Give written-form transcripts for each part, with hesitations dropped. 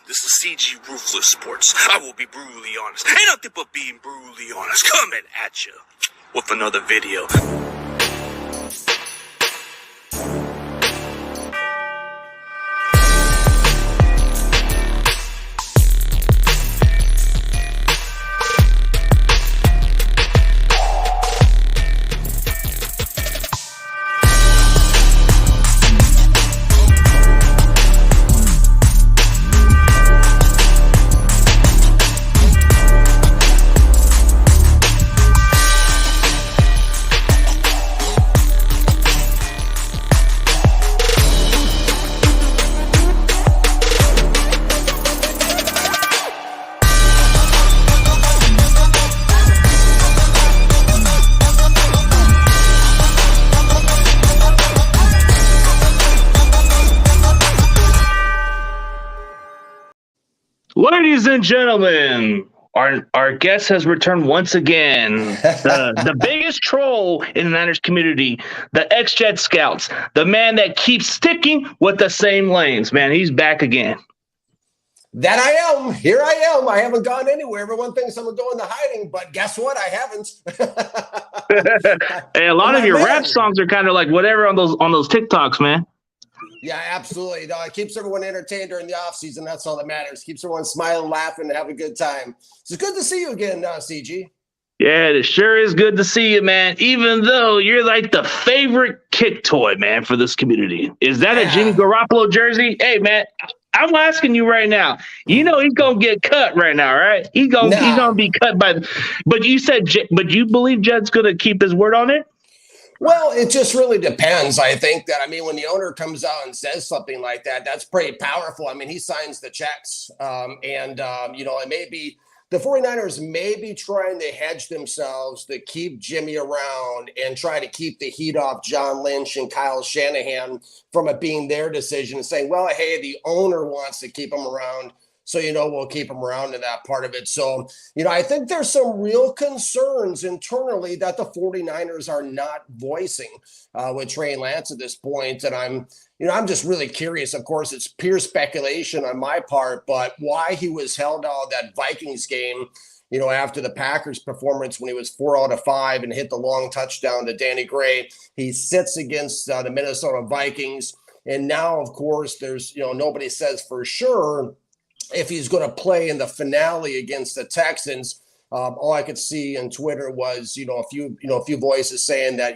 This is CG Ruthless Sports. I will be brutally honest. Ain't nothing but being brutally honest. Coming at you with another video. Ladies and gentlemen, our guest has returned once again. The biggest troll in the Niners community, the ex-Jet Scouts, the man that keeps sticking with the same lanes. Man, he's back again. That I am. Here I am. I haven't gone anywhere. Everyone thinks I'm going to hiding, but guess what? I haven't. Hey, a lot of your rap songs are kind of like whatever on those TikToks, man. Yeah, absolutely. No, it keeps everyone entertained during the off season. That's all that matters. Keeps everyone smiling, laughing, and having a good time. So it's good to see you again, CG. Yeah, it sure is good to see you, man. Even though you're like the favorite kick toy, man, for this community. Is that a Jimmy Garoppolo jersey? Hey, man, I'm asking you right now. You know he's gonna get cut right now, right? He's gonna be cut by. But you believe Jed's gonna keep his word on it? Well, it just really depends. I think that, when the owner comes out and says something like that, that's pretty powerful. He signs the checks. It may be the 49ers may be trying to hedge themselves to keep Jimmy around and try to keep the heat off John Lynch and Kyle Shanahan from it being their decision and saying, well, hey, the owner wants to keep him around. So, we'll keep them around in that part of it. So, I think there's some real concerns internally that the 49ers are not voicing with Trey Lance at this point. And I'm just really curious. Of course, it's pure speculation on my part, but why he was held out of that Vikings game, after the Packers performance when he was 4 out of 5 and hit the long touchdown to Danny Gray. He sits against the Minnesota Vikings. And now, of course, there's, nobody says for sure if he's going to play in the finale against the Texans. All I could see on Twitter was, a few voices saying that,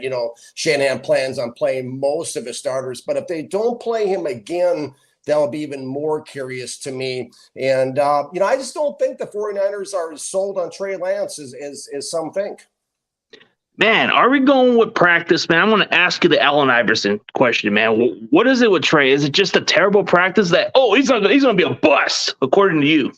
Shanahan plans on playing most of his starters. But if they don't play him again, that'll be even more curious to me. And, I just don't think the 49ers are sold on Trey Lance as some think. Man, are we going with practice, man? I want to ask you the Allen Iverson question, man. What is it with Trey? Is it just a terrible practice that, he's going to be a bust, according to you?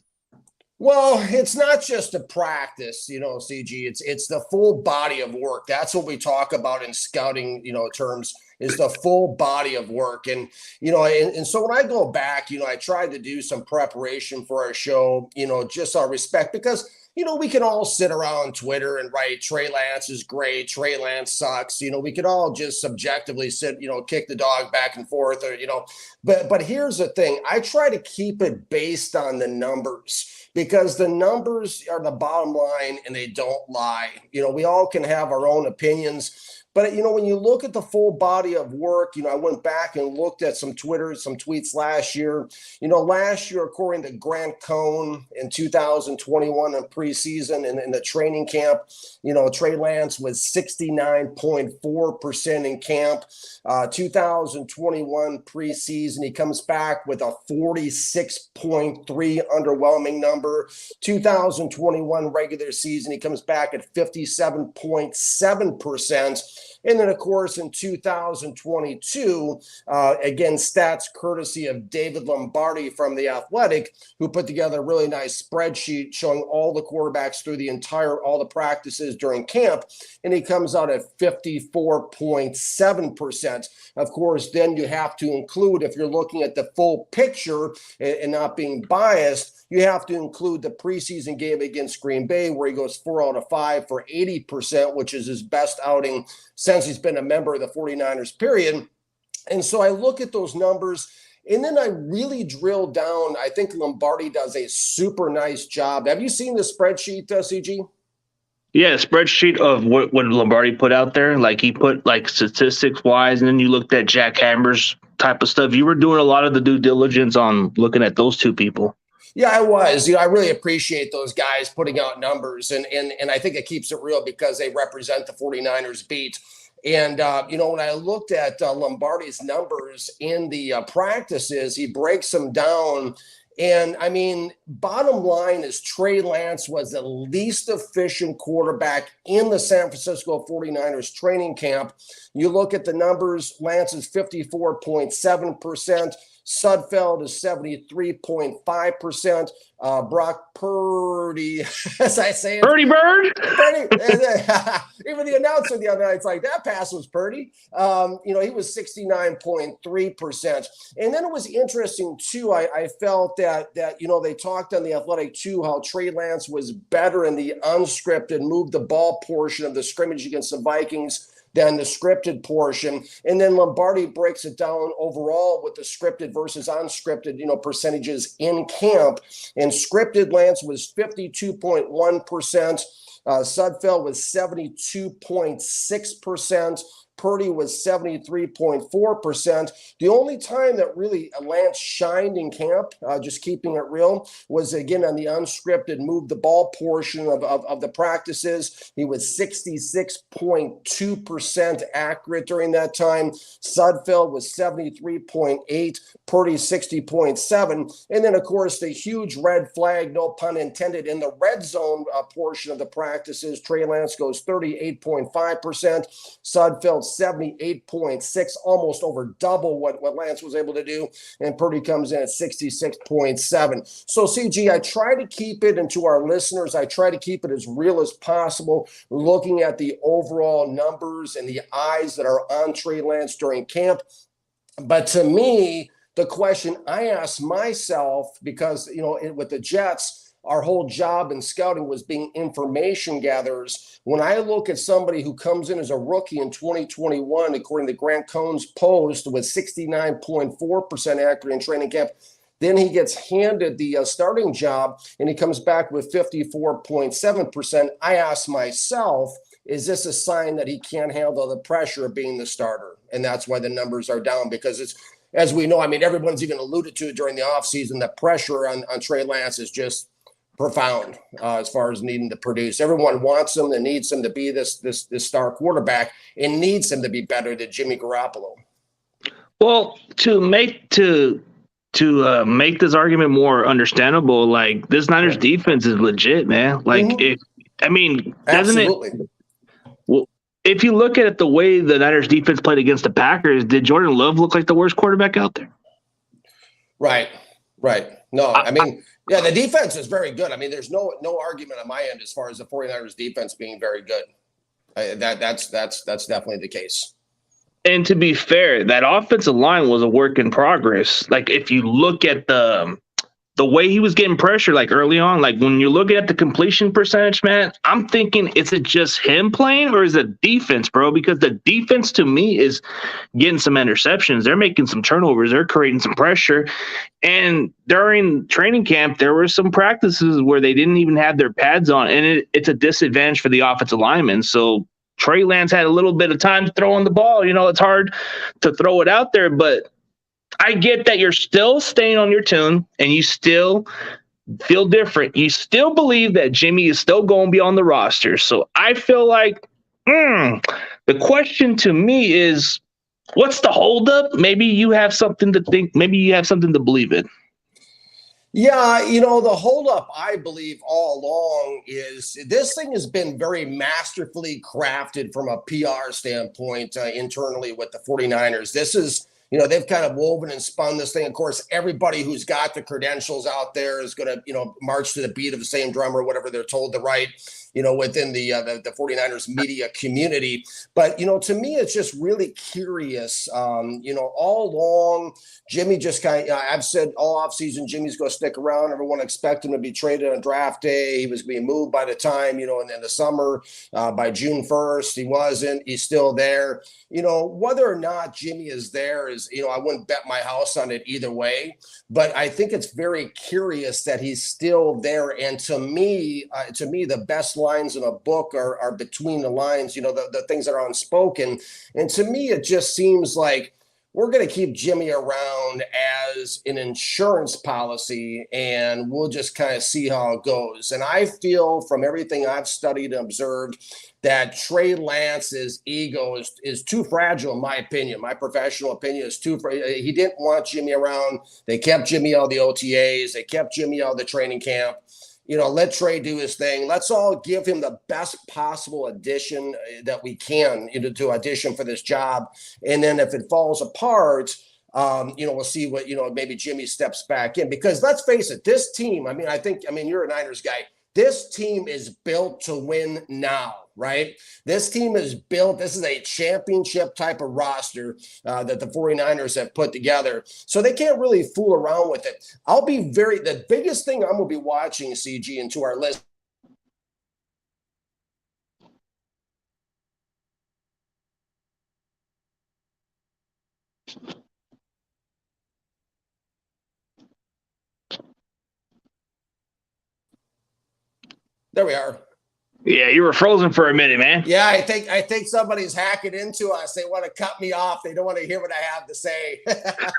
Well, it's not just a practice, CG. It's the full body of work. That's what we talk about in scouting, terms, is the full body of work. And, and so when I go back, I tried to do some preparation for our show, just our respect, because we can all sit around on Twitter and write Trey Lance is great, Trey Lance sucks. We could all just subjectively sit, kick the dog back and forth, or, but here's the thing. I try to keep it based on the numbers, because the numbers are the bottom line and they don't lie. We all can have our own opinions. But, when you look at the full body of work, I went back and looked at some tweets last year. Last year, according to Grant Cohn in 2021 in preseason and in the training camp, Trey Lance was 69.4% in camp. 2021 preseason, he comes back with a 46.3 underwhelming number. 2021 regular season, he comes back at 57.7%. And then, of course, in 2022, again, stats courtesy of David Lombardi from The Athletic, who put together a really nice spreadsheet showing all the quarterbacks through all the practices during camp. And he comes out at 54.7%. Of course, then you have to include, if you're looking at the full picture and not being biased, you have to include the preseason game against Green Bay, where he goes 4 out of 5 for 80%, which is his best outing since he's been a member of the 49ers, period. And so I look at those numbers, And then I really drilled down. I think Lombardi does a super nice job. Have you seen the spreadsheet, CG? Yeah, spreadsheet of what Lombardi put out there. Like he put like statistics wise, and then you looked at Jack Hammer's type of stuff. You were doing a lot of the due diligence on looking at those two people. Yeah, I was. I really appreciate those guys putting out numbers, and I think it keeps it real because they represent the 49ers beat. And, when I looked at Lombardi's numbers in the practices, he breaks them down. And I mean, bottom line is Trey Lance was the least efficient quarterback in the San Francisco 49ers training camp. You look at the numbers, Lance is 54.7%. Sudfeld is 73.5%. Brock Purdy, as I say, Purdy Bird. Purdy, even the announcer the other night, it's like that pass was Purdy. He was 69.3%. And then it was interesting too. I felt that they talked on The Athletic too how Trey Lance was better in the unscripted move the ball portion of the scrimmage against the Vikings than the scripted portion. And then Lombardi breaks it down overall with the scripted versus unscripted, percentages in camp. And scripted Lance was 52.1%. Sudfeld was 72.6%. Purdy was 73.4%. The only time that really Lance shined in camp, just keeping it real, was again on the unscripted move the ball portion of the practices. He was 66.2% accurate during that time. Sudfeld was 73.8%. Purdy 60.7%. And then, of course, the huge red flag, no pun intended, in the red zone portion of the practices. Trey Lance goes 38.5%. Sudfeld 78.6%, almost over double what Lance was able to do. And Purdy comes in at 66.7%. So, CG, I try to keep it, and to our listeners, I try to keep it as real as possible, looking at the overall numbers and the eyes that are on Trey Lance during camp. But to me, the question I asked myself, because, with the Jets, our whole job in scouting was being information gatherers. When I look at somebody who comes in as a rookie in 2021, according to Grant Cohn's post, with 69.4% accurate in training camp, then he gets handed the starting job and he comes back with 54.7%. I ask myself, is this a sign that he can't handle the pressure of being the starter? And that's why the numbers are down, because it's, as we know, I mean, everyone's even alluded to during the offseason, the pressure on Trey Lance is just profound as far as needing to produce. Everyone wants him and needs him to be this star quarterback, and needs him to be better than Jimmy Garoppolo. Well, to make this argument more understandable, like this Niners defense is legit, man. Like, doesn't Absolutely. it? Well, if you look at it, the way the Niners defense played against the Packers, did Jordan Love look like the worst quarterback out there? Right. No, yeah, the defense is very good. I mean, there's no argument on my end as far as the 49ers defense being very good. That's definitely the case. And to be fair, that offensive line was a work in progress. Like, if you look at the way he was getting pressure, like early on, like when you're looking at the completion percentage, man, I'm thinking, is it just him playing or is it defense, bro? Because the defense to me is getting some interceptions. They're making some turnovers. They're creating some pressure. And during training camp, there were some practices where they didn't even have their pads on, and it's a disadvantage for the offensive linemen. So Trey Lance had a little bit of time throwing the ball. It's hard to throw it out there, but I get that you're still staying on your tune and you still feel different. You still believe that Jimmy is still going to be on the roster. So I feel like the question to me is, what's the holdup? Maybe you have something to think. Maybe you have something to believe in. Yeah, the holdup, I believe, all along is this thing has been very masterfully crafted from a PR standpoint internally with the 49ers. This is, they've kind of woven and spun this thing. Of course, everybody who's got the credentials out there is going to, march to the beat of the same drum or whatever they're told to write, within the 49ers media community. But, to me, it's just really curious. All along, Jimmy just I've said all offseason, Jimmy's going to stick around. Everyone expected him to be traded on draft day. He was being moved by the time, in the summer, by June 1st. He wasn't. He's still there. Whether or not Jimmy is there is, I wouldn't bet my house on it either way. But I think it's very curious that he's still there. And to me, the best lines in a book are between the lines, the things that are unspoken. And to me, it just seems like we're going to keep Jimmy around as an insurance policy, and we'll just kind of see how it goes. And I feel from everything I've studied and observed that Trey Lance's ego is too fragile, in my opinion. My professional opinion is too fragile. He didn't want Jimmy around. They kept Jimmy out of the OTAs. They kept Jimmy out of the training camp. Let Trey do his thing. Let's all give him the best possible addition that we can, to audition for this job. And then if it falls apart, we'll see what, maybe Jimmy steps back in. Because let's face it, this team, you're a Niners guy. This team is built to win now, right? This team is built. This is a championship type of roster that the 49ers have put together. So they can't really fool around with it. The biggest thing I'm going to be watching, CG, into our list. There we are. Yeah, you were frozen for a minute, man. Yeah, I think somebody's hacking into us. They want to cut me off. They don't want to hear what I have to say.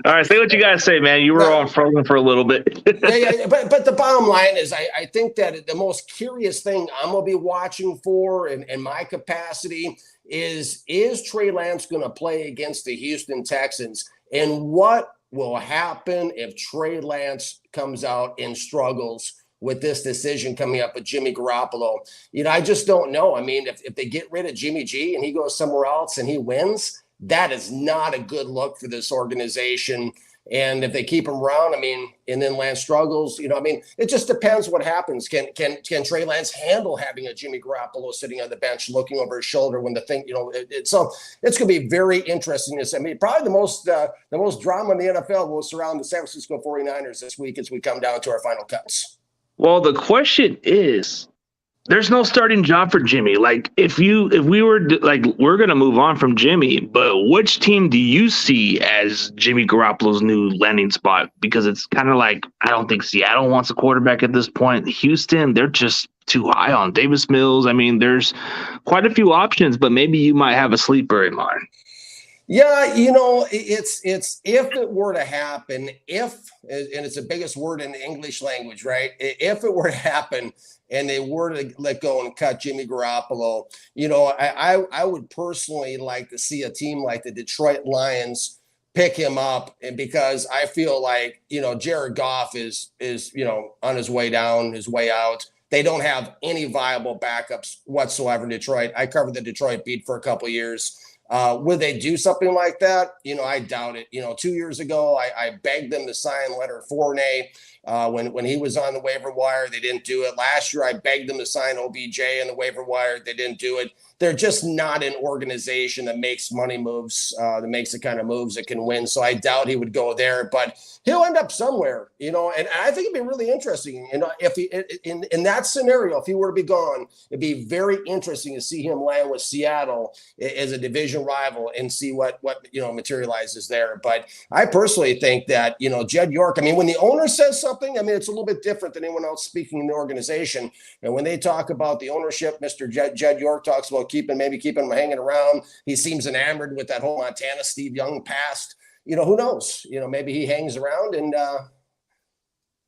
All right, say what you got to say, man. You were on frozen for a little bit. yeah, but the bottom line is I think that the most curious thing I'm going to be watching for in my capacity is Trey Lance going to play against the Houston Texans? And what will happen if Trey Lance comes out and struggles with this decision coming up with Jimmy Garoppolo? I just don't know. If they get rid of Jimmy G and he goes somewhere else and he wins, that is not a good look for this organization. And if they keep him around, and then Lance struggles, it just depends what happens. Can Trey Lance handle having a Jimmy Garoppolo sitting on the bench looking over his shoulder when the thing, so it's going to be very interesting. Probably the most drama in the NFL will surround the San Francisco 49ers this week as we come down to our final cuts. Well, the question is, there's no starting job for Jimmy. Like, if we were like, we're going to move on from Jimmy, but which team do you see as Jimmy Garoppolo's new landing spot? Because it's kind of like, I don't think Seattle wants a quarterback at this point. Houston, they're just too high on Davis Mills. There's quite a few options, but maybe you might have a sleeper in mind. Yeah, it's if it were to happen, and it's the biggest word in the English language, right? If it were to happen and they were to let go and cut Jimmy Garoppolo, I would personally like to see a team like the Detroit Lions pick him up, and because I feel like, Jared Goff is on his way down, his way out. They don't have any viable backups whatsoever in Detroit. I covered the Detroit beat for a couple of years. Would they do something like that? I doubt it. 2 years ago, I begged them to sign Leonard Fournette when he was on the waiver wire. They didn't do it. Last year, I begged them to sign OBJ on the waiver wire. They didn't do it. They're just not an organization that makes money moves, that makes the kind of moves that can win. So I doubt he would go there, but he'll end up somewhere, and I think it'd be really interesting. If he, in that scenario, if he were to be gone, it'd be very interesting to see him land with Seattle as a division rival and see what materializes there. But I personally think that, Jed York, when the owner says something, it's a little bit different than anyone else speaking in the organization. And when they talk about the ownership, Mr. Jed York talks about keeping him hanging around. He seems enamored with that whole Montana Steve Young past. Who knows? Maybe he hangs around and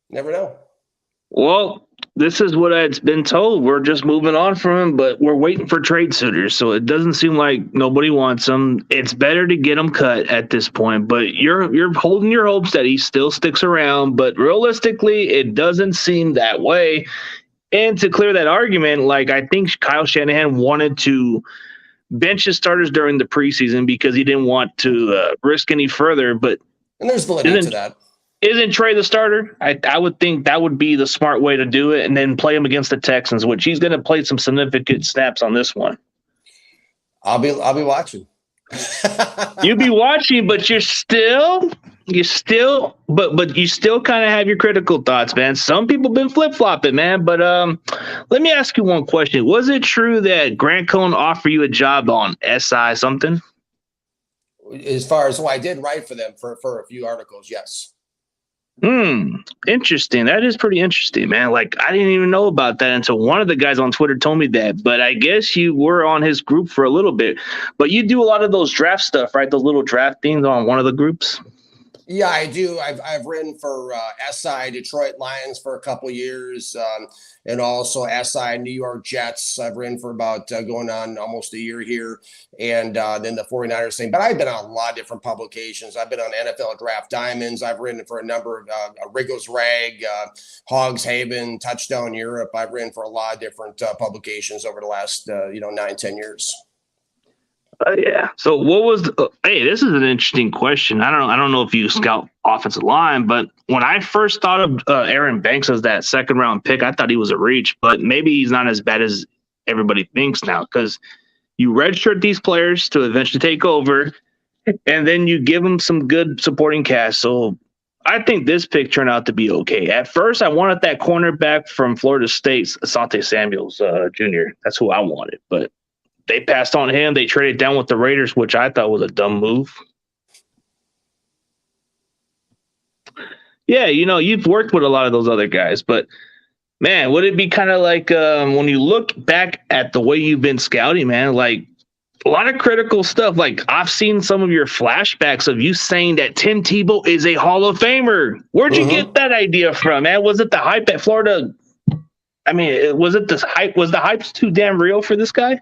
never know. Well, this is what it's been told. We're just moving on from him, but we're waiting for trade suitors. So it doesn't seem like nobody wants him. It's better to get him cut at this point, but you're holding your hopes that he still sticks around. But realistically, it doesn't seem that way. And to clear that argument, I think Kyle Shanahan wanted to bench his starters during the preseason because he didn't want to risk any further. But there's validity to that. Isn't Trey the starter? I would think that would be the smart way to do it, and then play him against the Texans, which he's going to play some significant snaps on this one. I'll be watching. You'll be watching, but you still kind of have your critical thoughts, man. Some people been flip-flopping, man. But let me ask you one question. Was it true that Grant Cohn offered you a job on SI something? as far as I did write for them for a few articles. Yes. Interesting. That is pretty interesting, man. Like, I didn't even know about that until one of the guys on Twitter told me that. But I guess you were on his group for a little bit. But you do a lot of those draft stuff, right? Those little draft things on one of the groups. Yeah, I do. I've written for SI Detroit Lions for a couple years, and also SI New York Jets. I've written for about going on almost a year here, and then the 49ers thing. But I've been on a lot of different publications. I've been on NFL Draft Diamonds. I've written for a number of Wriggles Rag, Hogs Haven, Touchdown Europe. I've written for a lot of different publications over the last 9-10 years. Yeah. So what was hey, this is an interesting question. I don't know if you scout offensive line, but when I first thought of Aaron Banks as that second round pick, I thought he was a reach, but maybe he's not as bad as everybody thinks now, because you redshirt these players to eventually take over, and then you give them some good supporting cast. So I think this pick turned out to be okay. At first, I wanted that cornerback from Florida State's Asante Samuels Jr. That's who I wanted, but they passed on him. They traded down with the Raiders, which I thought was a dumb move. Yeah, you've worked with a lot of those other guys, but man, would it be kind of like when you look back at the way you've been scouting, man, like a lot of critical stuff. Like, I've seen some of your flashbacks of you saying that Tim Tebow is a Hall of Famer. Where'd you get that idea from, man? Was it the hype at Florida? I mean, was it the hype? Was the hype too damn real for this guy?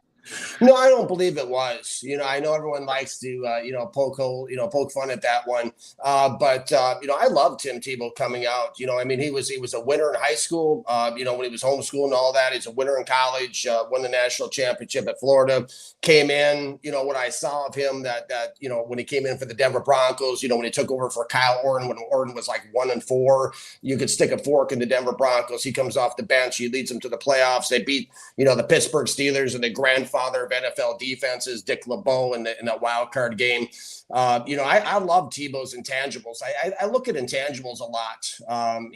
No, I don't believe it was. I know everyone likes to, poke fun at that one. But I love Tim Tebow coming out. I mean, he was a winner in high school, when he was homeschooled and all that. He's a winner in college, won the national championship at Florida, came in, what I saw of him that when he came in for the Denver Broncos, when he took over for Kyle Orton, when Orton was like 1-4, you could stick a fork in the Denver Broncos. He comes off the bench. He leads them to the playoffs. They beat, the Pittsburgh Steelers and the grandfather of NFL defenses, Dick LeBeau, in the wild card game. I love Tebow's intangibles. I look at intangibles a lot,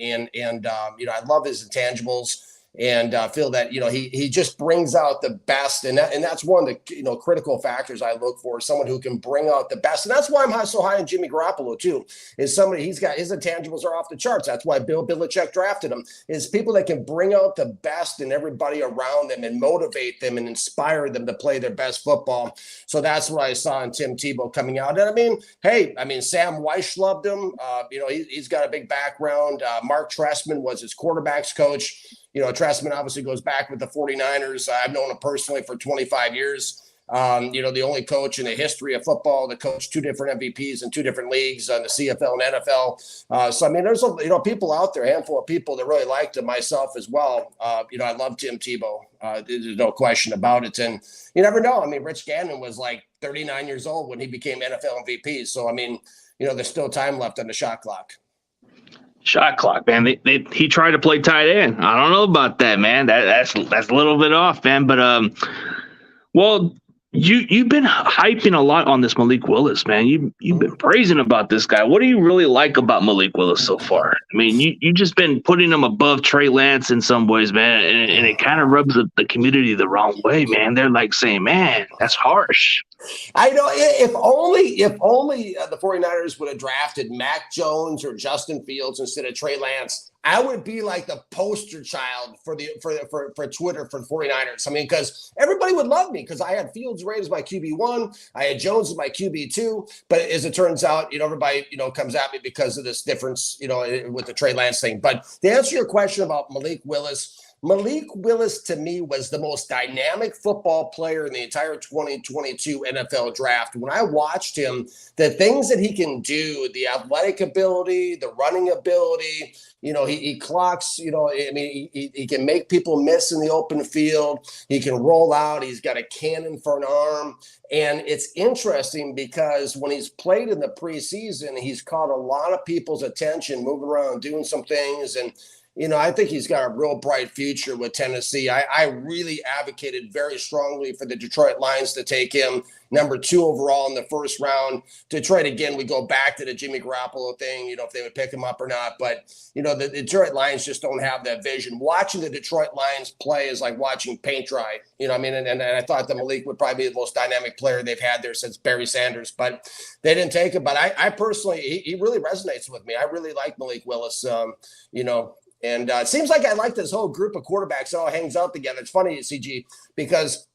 and I love his intangibles, and feel that he just brings out the best, and that's one of the critical factors I look for, someone who can bring out the best, and that's why I'm so high on Jimmy Garoppolo too. Is somebody, he's got his intangibles are off the charts. That's why Bill Belichick drafted him. Is people that can bring out the best in everybody around them and motivate them and inspire them to play their best football. So that's what I saw in Tim Tebow coming out. And Sam Weiss loved him. He's got a big background. Mark Trestman was his quarterback's coach. Trestman obviously goes back with the 49ers. I've known him personally for 25 years. The only coach in the history of football that coached 2 different MVPs in 2 different leagues, the CFL and NFL. So, I mean, there's people out there, a handful of people that really liked him, myself as well. I love Tim Tebow. There's no question about it. And you never know. I mean, Rich Gannon was like 39 years old when he became NFL MVP. So, I mean, there's still time left on the shot clock. Shot clock, man. He tried to play tight end. I don't know about that, man. That's a little bit off, man. But well, you've been hyping a lot on this Malik Willis, man. You've been praising about this guy. What do you really like about Malik Willis so far? I mean, you just been putting him above Trey Lance in some ways, man, and it kind of rubs the community the wrong way, man. They're like saying, man, that's harsh. I know. If only the 49ers would have drafted Mac Jones or Justin Fields instead of Trey Lance, I would be like the poster child for Twitter for the 49ers. I mean, because everybody would love me because I had Fields rated as my QB1, I had Jones as my QB2. But as it turns out, everybody comes at me because of this difference, with the Trey Lance thing. But to answer your question about Malik Willis to me was the most dynamic football player in the entire 2022 NFL draft. When I watched him, the things that he can do, the athletic ability, the running ability, he clocks, he can make people miss in the open field. He can roll out. He's got a cannon for an arm. And it's interesting because when he's played in the preseason, he's caught a lot of people's attention moving around, doing some things. And I think he's got a real bright future with Tennessee. I really advocated very strongly for the Detroit Lions to take him number 2 overall in the first round. Detroit, again, we go back to the Jimmy Garoppolo thing, if they would pick him up or not. But, the Detroit Lions just don't have that vision. Watching the Detroit Lions play is like watching paint dry. And I thought that Malik would probably be the most dynamic player they've had there since Barry Sanders, but they didn't take him. But I personally, he really resonates with me. I really like Malik Willis, And it seems like I like this whole group of quarterbacks that all hangs out together. It's funny, CG, because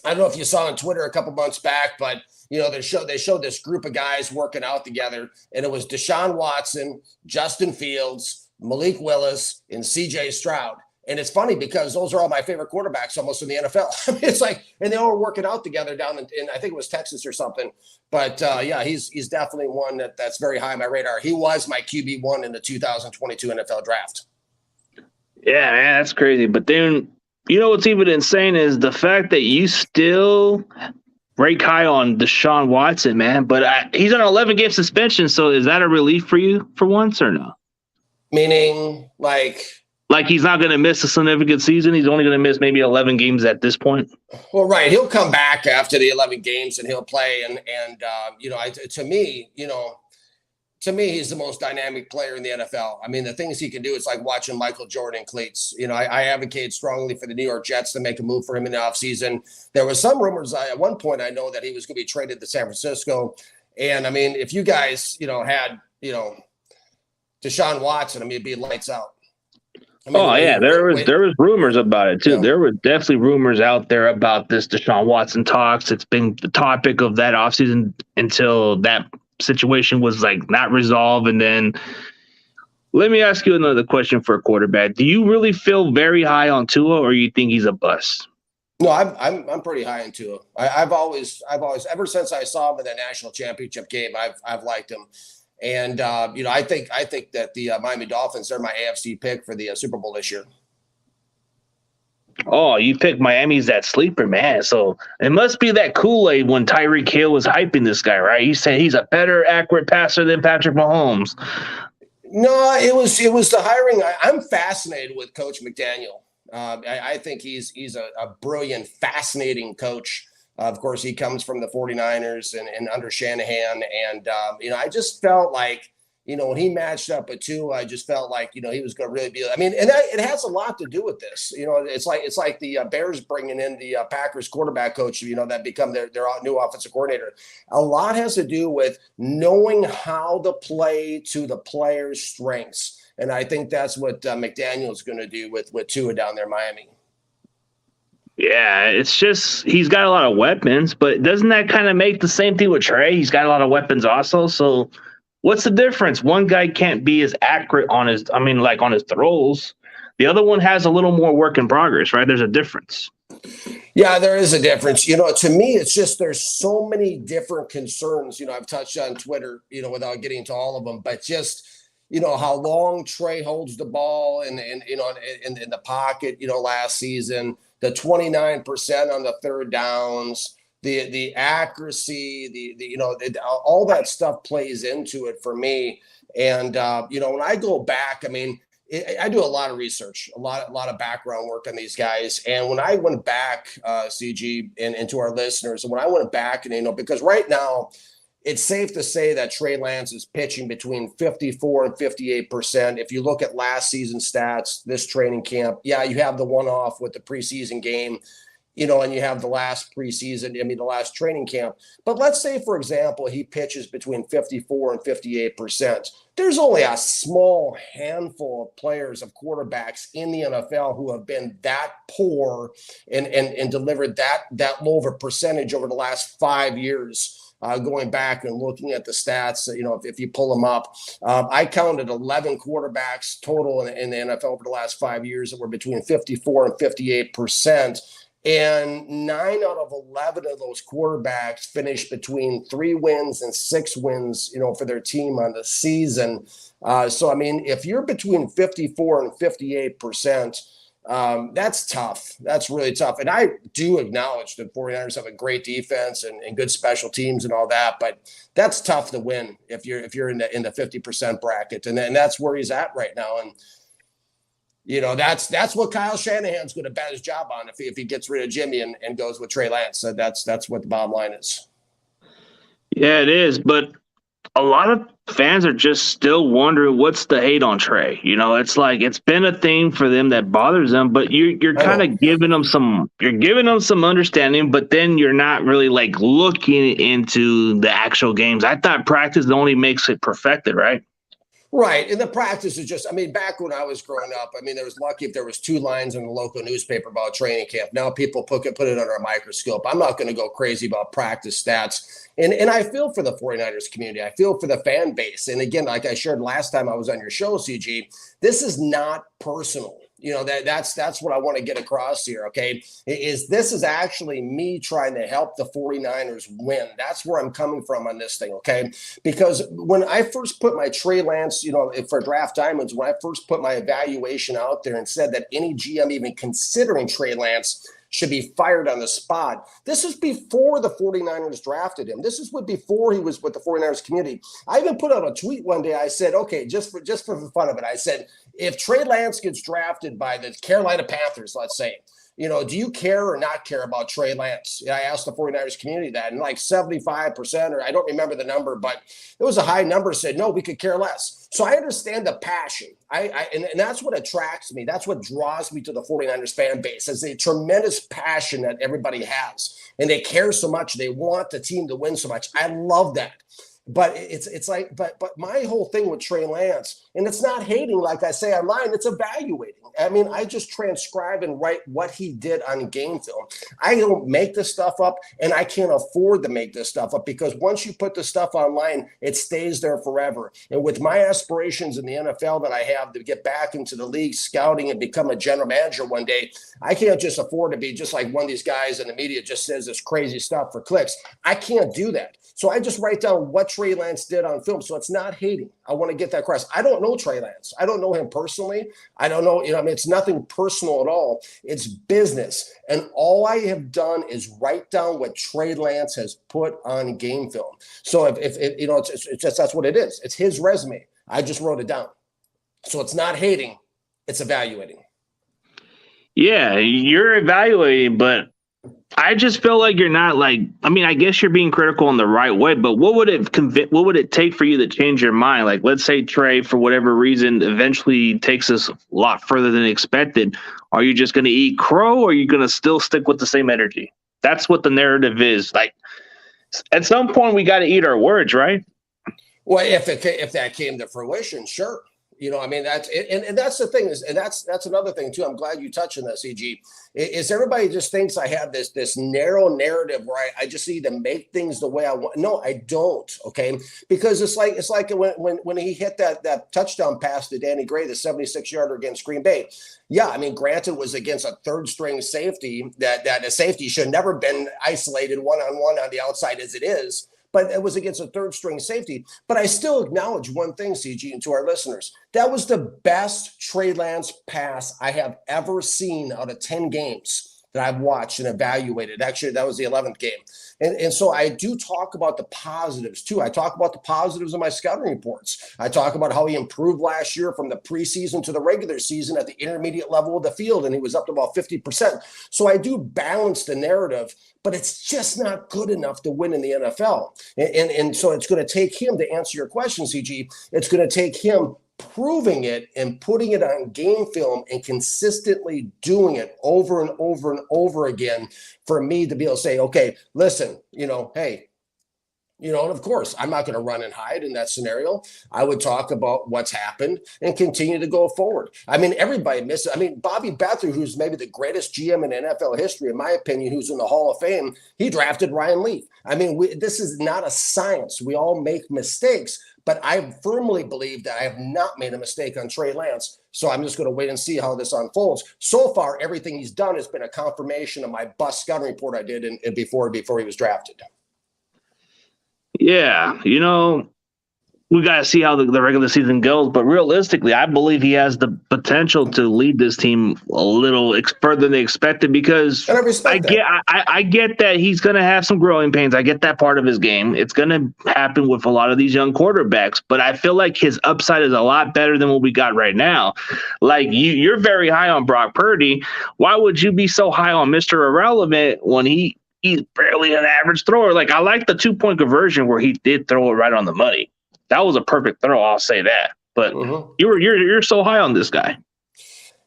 I don't know if you saw on Twitter a couple months back, but they showed this group of guys working out together, and it was Deshaun Watson, Justin Fields, Malik Willis, and C.J. Stroud. And it's funny because those are all my favorite quarterbacks almost in the NFL. I mean, it's like, and they all were working out together down in I think it was Texas or something. But he's definitely one that's very high on my radar. He was my QB1 in the 2022 NFL draft. Yeah, man, that's crazy. But then, what's even insane is the fact that you still rank high on Deshaun Watson, man. But he's on an 11-game suspension, so is that a relief for you for once or no? Meaning, like he's not going to miss a significant season? He's only going to miss maybe 11 games at this point? Well, right. He'll come back after the 11 games, and he'll play. To me, he's the most dynamic player in the NFL. I mean, the things he can do, it's like watching Michael Jordan cleats. I advocate strongly for the New York Jets to make a move for him in the offseason. There was some rumors at one point, I know, that he was going to be traded to San Francisco. And, I mean, if you guys, had, Deshaun Watson, it'd be lights out. There was rumors about it, too. There were definitely rumors out there about this Deshaun Watson talks. It's been the topic of that offseason until that situation was not resolved. And then let me ask you another question for a quarterback. Do you really feel very high on Tua, or you think he's a bust? No, I'm pretty high on Tua. I've always ever since I saw him in the national championship game, I've liked him. And I think that the Miami Dolphins are my AFC pick for the Super Bowl this year. Oh, you picked Miami's that sleeper, man. So it must be that Kool-Aid when Tyreek Hill was hyping this guy, right? He said he's a better accurate passer than Patrick Mahomes. No, it was the hiring. I'm fascinated with Coach McDaniel. I think he's a brilliant, fascinating coach. Of course, he comes from the 49ers and under Shanahan. And, I just felt like, when he matched up with Tua, I just felt like, he was going to really be, and it has a lot to do with this. It's like the Bears bringing in the Packers quarterback coach, that become their new offensive coordinator. A lot has to do with knowing how to play to the player's strengths. And I think that's what McDaniel is going to do with Tua down there in Miami. Yeah, it's just he's got a lot of weapons, but doesn't that kind of make the same thing with Trey? He's got a lot of weapons also. So what's the difference? One guy can't be as accurate on his throws. The other one has a little more work in progress, right? There's a difference. Yeah, there is a difference. To me, it's just there's so many different concerns. I've touched on Twitter, without getting to all of them, but just how long Trey holds the ball in the pocket. Last season, the 29% on the third downs. The accuracy, all that stuff plays into it for me. And, when I go back, I do a lot of research, a lot of background work on these guys. And when I went back, CG, and to our listeners, and when I went back and, because right now it's safe to say that Trey Lance is pitching between 54 and 58%. If you look at last season stats, this training camp, you have the one-off with the preseason game, and you have the last preseason, the last training camp. But let's say, for example, he pitches between 54 and 58%. There's only a small handful of players, of quarterbacks in the NFL who have been that poor and delivered that low of a percentage over the last 5 years. Going back and looking at the stats, if you pull them up, I counted 11 quarterbacks total in the NFL over the last 5 years that were between 54 and 58%. And 9 out of 11 of those quarterbacks finished between 3 wins and 6 wins, for their team on the season. So, if you're between 54 and 58%, that's tough. That's really tough. And I do acknowledge that 49ers have a great defense and good special teams and all that, but that's tough to win if you're in the 50% bracket. And that's where he's at right now. And That's what Kyle Shanahan's going to bet his job on if he gets rid of Jimmy and goes with Trey Lance. So that's what the bottom line is. Yeah, it is. But a lot of fans are just still wondering what's the hate on Trey. It's like it's been a thing for them that bothers them, but you're kind of giving them some understanding, but then you're not really like looking into the actual games. I thought practice only makes it perfected, right? Right. And the practice is just, back when I was growing up, there was lucky if there was 2 lines in the local newspaper about training camp. Now people put it under a microscope. I'm not going to go crazy about practice stats. And I feel for the 49ers community. I feel for the fan base. And again, like I shared last time I was on your show, CG, this is not personal. That's what I want to get across here, okay? This is actually me trying to help the 49ers win. That's where I'm coming from on this thing, okay? Because when I first put my Trey Lance, for Draft Diamonds, when I first put my evaluation out there and said that any GM even considering Trey Lance should be fired on the spot. This is before the 49ers drafted him. This is before he was with the 49ers community. I even put out a tweet one day. I said, okay, just for the fun of it, I said, if Trey Lance gets drafted by the Carolina Panthers, let's say, do you care or not care about Trey Lance? I asked the 49ers community that, and like 75%, or I don't remember the number, but it was a high number, said, no, we could care less. So I understand the passion. And that's what attracts me. That's what draws me to the 49ers fan base, is a tremendous passion that everybody has. And they care so much. They want the team to win so much. I love that. But it's like, but my whole thing with Trey Lance, and it's not hating like I say online, it's evaluating. I just transcribe and write what he did on game film. I don't make this stuff up, and I can't afford to make this stuff up, because once you put the stuff online, it stays there forever. And with my aspirations in the NFL that I have to get back into the league, scouting, and become a general manager one day, I can't just afford to be just like one of these guys in the media just says this crazy stuff for clicks. I can't do that. So I just write down what Trey Lance did on film. So it's not hating. I want to get that across. I don't know Trey Lance. I don't know him personally. I don't know, it's nothing personal at all. It's business. And all I have done is write down what Trey Lance has put on game film. So if it's just, that's what it is. It's his resume. I just wrote it down. So it's not hating. It's evaluating. Yeah, you're evaluating, but I just feel like you're not I guess you're being critical in the right way, but what would it take for you to change your mind? Like, let's say Trey, for whatever reason, eventually takes us a lot further than expected. Are you just going to eat crow, or are you going to still stick with the same energy? That's what the narrative is. Like, at some point, we got to eat our words, right? Well, if that came to fruition, sure. That's it. And that's the thing is, and that's another thing too. I'm glad you touched on this, EG. Is everybody just thinks I have this narrow narrative where I just need to make things the way I want. No, I don't. Okay. Because it's like when he hit that touchdown pass to Danny Gray, the 76-yarder against Green Bay. Yeah. Granted, was against a third string safety that a safety should have never been isolated one-on-one on the outside as it is. But it was against a third string safety. But I still acknowledge one thing, CG, and to our listeners. That was the best Trey Lance pass I have ever seen out of 10 games that I've watched and evaluated. Actually, that was the 11th game. And so I do talk about the positives too. I talk about the positives of my scouting reports. I talk about how he improved last year from the preseason to the regular season at the intermediate level of the field, and he was up to about 50%. So I do balance the narrative, but it's just not good enough to win in the NFL. And so it's going to take him, to answer your question, CG, it's going to take him proving it and putting it on game film and consistently doing it over and over and over again for me to be able to say, okay, listen, hey, and of course, I'm not going to run and hide in that scenario. I would talk about what's happened and continue to go forward. Everybody misses. Bobby Beathard, who's maybe the greatest GM in NFL history, in my opinion, who's in the Hall of Fame, he drafted Ryan Leaf. This is not a science. We all make mistakes. But I firmly believe that I have not made a mistake on Trey Lance. So I'm just going to wait and see how this unfolds. So far, everything he's done has been a confirmation of my bust scouting report I did before he was drafted. Yeah. we got to see how the regular season goes. But realistically, I believe he has the potential to lead this team a little further than they expected, because I get that he's going to have some growing pains. I get that part of his game. It's going to happen with a lot of these young quarterbacks. But I feel like his upside is a lot better than what we got right now. Like you're very high on Brock Purdy. Why would you be so high on Mr. Irrelevant when he's barely an average thrower? Like, I like the 2-point conversion where he did throw it right on the money. That was a perfect throw, I'll say that. But you're so high on this guy.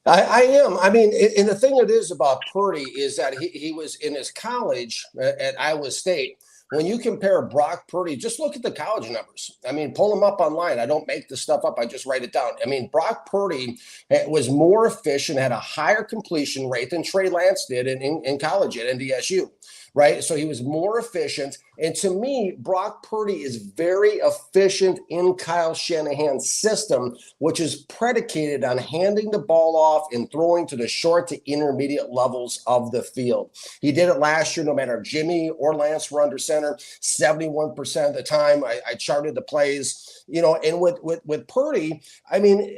I am. I mean, and the thing it is about Purdy is that he was in his college at Iowa State. When you compare Brock Purdy, just look at the college numbers. I mean, pull them up online. I don't make this stuff up. I just write it down. I mean, Brock Purdy was more efficient, had a higher completion rate than Trey Lance did in college at NDSU. Right. So he was more efficient. And to me, Brock Purdy is very efficient in Kyle Shanahan's system, which is predicated on handing the ball off and throwing to the short to intermediate levels of the field. He did it last year, no matter if Jimmy or Lance were under center, 71% of the time. I charted the plays, and with Purdy, I mean,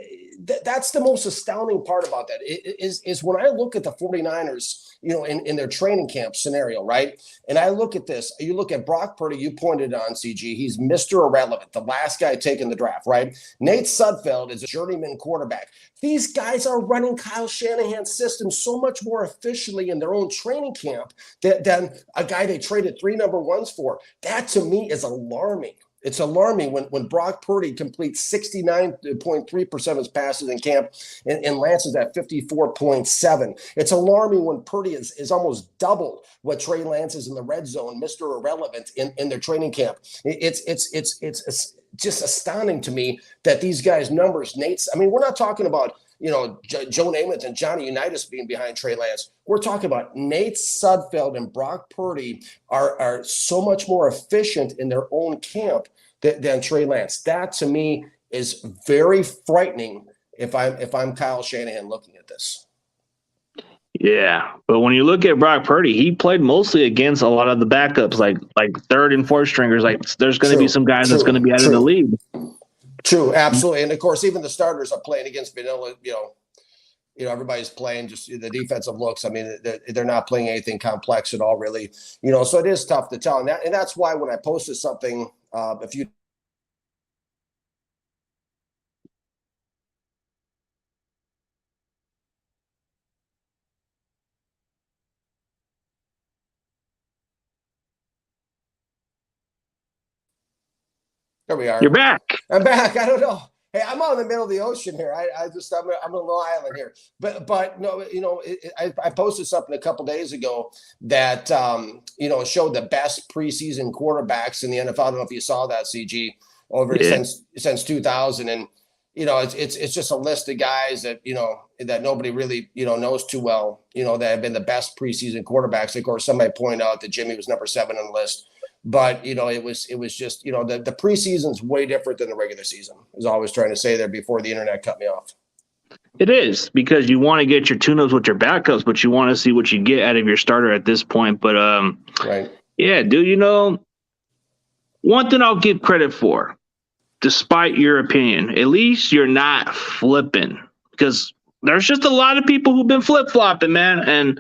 that's the most astounding part about that is when I look at the 49ers, in their training camp scenario, right? And I look at this, you look at Brock Purdy, you pointed on, CG, he's Mr. Irrelevant, the last guy taking the draft, right? Nate Sudfeld is a journeyman quarterback. These guys are running Kyle Shanahan's system so much more efficiently in their own training camp than a guy they traded 3 number ones for. That to me is alarming. It's alarming when Brock Purdy completes 69.3% of his passes in camp and Lance is at 54.7%. It's alarming when Purdy is almost double what Trey Lance is in the red zone, Mr. Irrelevant in their training camp. It's just astounding to me that these guys' numbers, Nate's, I mean, we're not talking about, Joe Namath and Johnny Unitas being behind Trey Lance. We're talking about Nate Sudfeld and Brock Purdy are so much more efficient in their own camp than Trey Lance. That to me is very frightening if I'm Kyle Shanahan looking at this. Yeah, but when you look at Brock Purdy, he played mostly against a lot of the backups, like third and fourth stringers. Like there's going to be some guys that's going to be out of the league. True, absolutely. And of course, even the starters are playing against vanilla, everybody's playing just the defensive looks. I mean, they're not playing anything complex at all, really. So it is tough to tell. And that's why when I posted something a few There we are. You're back. I'm back. I don't know. Hey, I'm out in the middle of the ocean here. I'm a little island here. But no, I posted something a couple days ago that showed the best preseason quarterbacks in the NFL. I don't know if you saw that, CG, since 2000, and it's just a list of guys that that nobody really knows too well. That have been the best preseason quarterbacks. Of course, somebody pointed out that Jimmy was number 7 on the list. But, it was just, the preseason's way different than the regular season, is all I was trying to say there before the internet cut me off. It is, because you want to get your tune-ups with your backups, but you want to see what you get out of your starter at this point. But, right. Yeah, dude, one thing I'll give credit for, despite your opinion, at least you're not flipping, because there's just a lot of people who've been flip-flopping, man, and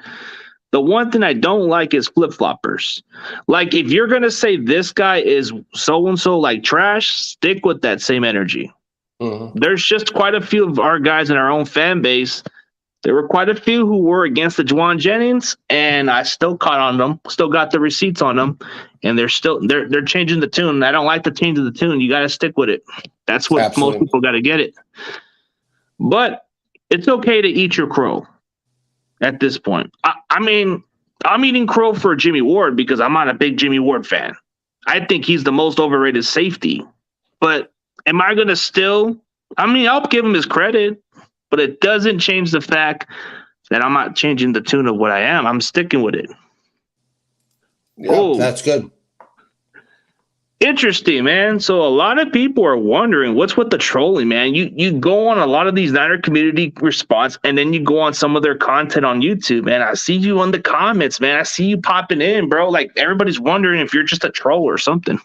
the one thing I don't like is flip-floppers. Like, if you're going to say this guy is so-and-so like trash, stick with that same energy. Mm-hmm. There's just quite a few of our guys in our own fan base. There were quite a few who were against the Juwan Jennings, and I still caught on them, still got the receipts on them, and they're changing the tune. I don't like the change of the tune. You got to stick with it. That's what Absolutely. Most people got to get it. But it's okay to eat your crow. At this point, I mean, I'm eating crow for Jimmy Ward because I'm not a big Jimmy Ward fan. I think he's the most overrated safety. But am I going to still? I mean, I'll give him his credit, but it doesn't change the fact that I'm not changing the tune of what I am. I'm sticking with it. Yeah, that's good. Interesting, man. So a lot of people are wondering what's with the trolling, man. You go on a lot of these Niner community response, and then you go on some of their content on YouTube, man. I see you in the comments, man. I see you popping in, bro. Like, everybody's wondering if you're just a troll or something.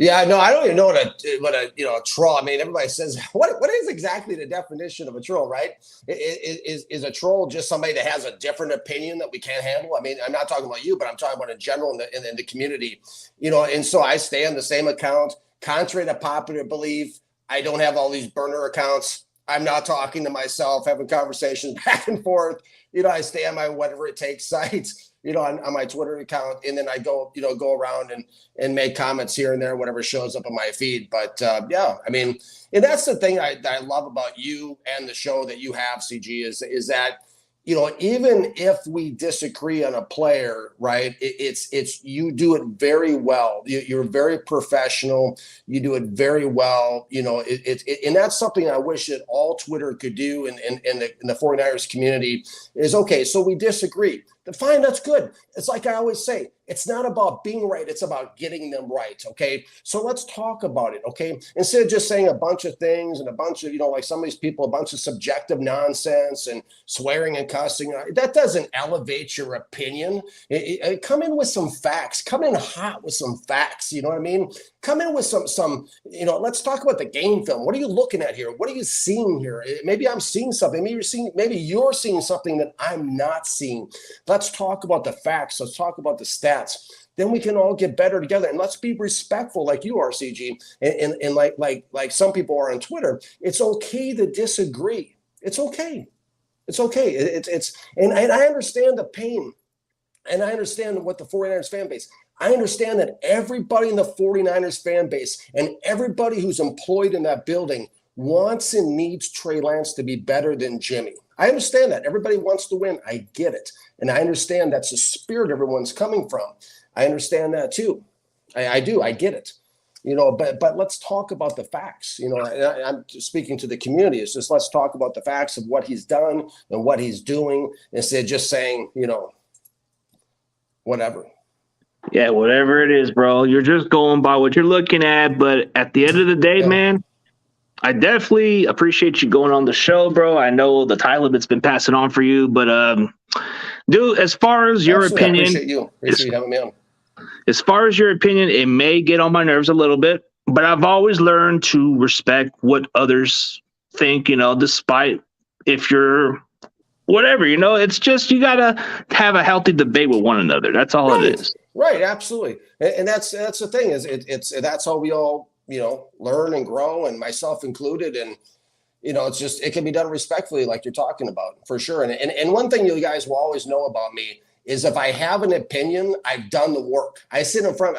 Yeah, no, I don't even know what a a troll. I mean, everybody says what is exactly the definition of a troll, right? Is a troll just somebody that has a different opinion that we can't handle? I mean, I'm not talking about you, but I'm talking about in general in the community, And so I stay on the same account, contrary to popular belief. I don't have all these burner accounts. I'm not talking to myself, having conversations back and forth. I stay on my whatever it takes sites. On my Twitter account, and then I go around and make comments here and there, whatever shows up on my feed. But yeah, I mean, and that's the thing I love about you and the show that you have, CG, is that even if we disagree on a player, right? It's you do it very well. You're very professional. You do it very well. And that's something I wish that all Twitter could do in the 49ers community is, okay, so we disagree. Fine, that's good. It's like I always say, it's not about being right. It's about getting them right. Okay. So let's talk about it. Okay. Instead of just saying a bunch of things and a bunch of, like some of these people, a bunch of subjective nonsense and swearing and cussing, that doesn't elevate your opinion. Come in with some facts. Come in hot with some facts. You know what I mean? Come in with some, let's talk about the game film. What are you looking at here? What are you seeing here? Maybe I'm seeing something. Maybe you're seeing something that I'm not seeing. Let's talk about the facts. Let's talk about the stats. Then we can all get better together, and let's be respectful, like you are, CG, and like some people are on Twitter. It's okay to disagree. It's okay. It's okay. And I understand the pain, and I understand what the 49ers fan base. I understand that everybody in the 49ers fan base and everybody who's employed in that building wants and needs Trey Lance to be better than Jimmy. I understand that. Everybody wants to win. I get it. And I understand that's the spirit everyone's coming from. I understand that too. I do. I get it. But let's talk about the facts. I'm speaking to the community. It's just, let's talk about the facts of what he's done and what he's doing, instead of just saying, whatever. Yeah, whatever it is, bro. You're just going by what you're looking at. But at the end of the day, man, I definitely appreciate you going on the show, bro. I know the time limit's been passing on for you, but dude, as far as your opinion, I appreciate you. Appreciate you having me on. As far as your opinion, it may get on my nerves a little bit, but I've always learned to respect what others think, despite if you're whatever, it's just, you got to have a healthy debate with one another. That's all it is. Right. Absolutely. And that's the thing is that's how we all, learn and grow, and myself included. And, it's just, it can be done respectfully, like you're talking about, for sure. And one thing you guys will always know about me is if I have an opinion, I've done the work. I sit in front,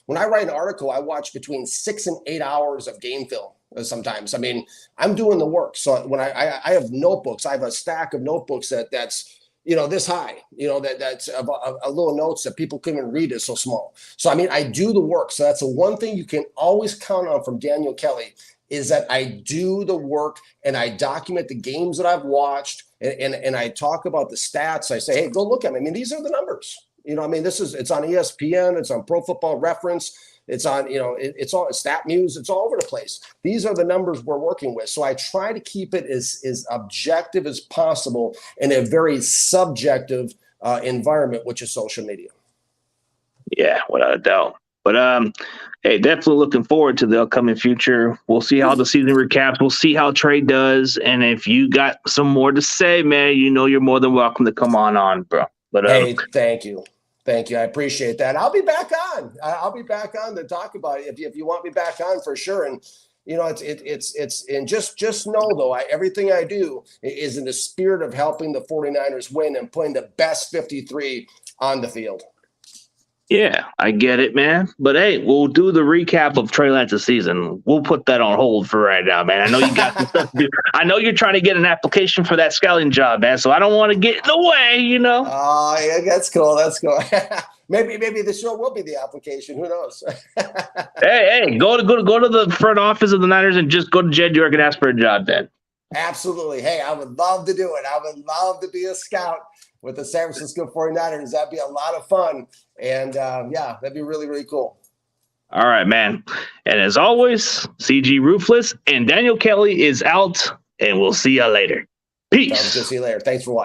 when I write an article, I watch between 6 and 8 hours of game film sometimes. I mean, I'm doing the work. So when I have notebooks, I have a stack of notebooks that's, this high, that's a little notes that people couldn't even read, is so small. So, I mean, I do the work. So that's the one thing you can always count on from Daniel Kelly, is that I do the work and I document the games that I've watched, and I talk about the stats. I say, hey, go look at them. I mean, these are the numbers. It's on ESPN, it's on Pro Football Reference, it's on, it's all StatMuse, it's all over the place. These are the numbers we're working with. So I try to keep it as objective as possible in a very subjective environment, which is social media. Yeah, without a doubt. But hey, definitely looking forward to the upcoming future. We'll see how the season recaps. We'll see how Trey does. And if you got some more to say, man, you're more than welcome to come on, bro. But hey, thank you. Thank you. I appreciate that. I'll be back on. I'll be back on to talk about it if you want me back on, for sure. And it's and just know though, everything I do is in the spirit of helping the 49ers win and putting the best 53 on the field. Yeah, I get it, man. But hey, we'll do the recap of Trey Lance's season. We'll put that on hold for right now, man. I know you got some stuff to do. I know you're trying to get an application for that scouting job, man. So I don't want to get in the way, Oh, yeah, that's cool. That's cool. maybe the show will be the application. Who knows? hey, go to the front office of the Niners and just go to Jed York and ask for a job, then. Absolutely. Hey, I would love to do it. I would love to be a scout with the San Francisco 49ers. That'd be a lot of fun. And yeah, that'd be really, really cool. All right, man. And as always, CG Ruthless and Daniel Kelly is out, and we'll see you later. Peace. See you later. Thanks for watching.